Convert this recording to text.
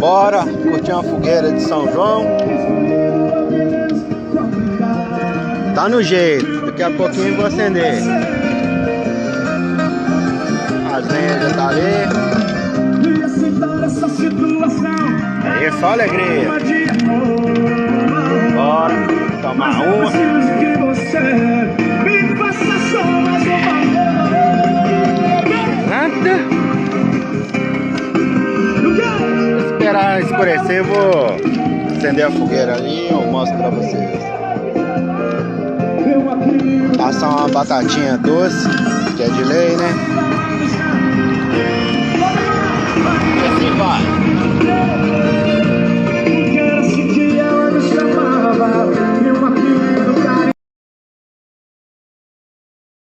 Bora curtir uma fogueira de São João. Tá no jeito, daqui a pouquinho eu vou acender. As lenhas já tá ali. Aí, só alegria. Bora tomar uma. Nada. Esperar escurecer, eu vou acender a fogueira ali e eu mostro pra vocês. Passar uma batatinha doce, que é de lei, né? E assim vai.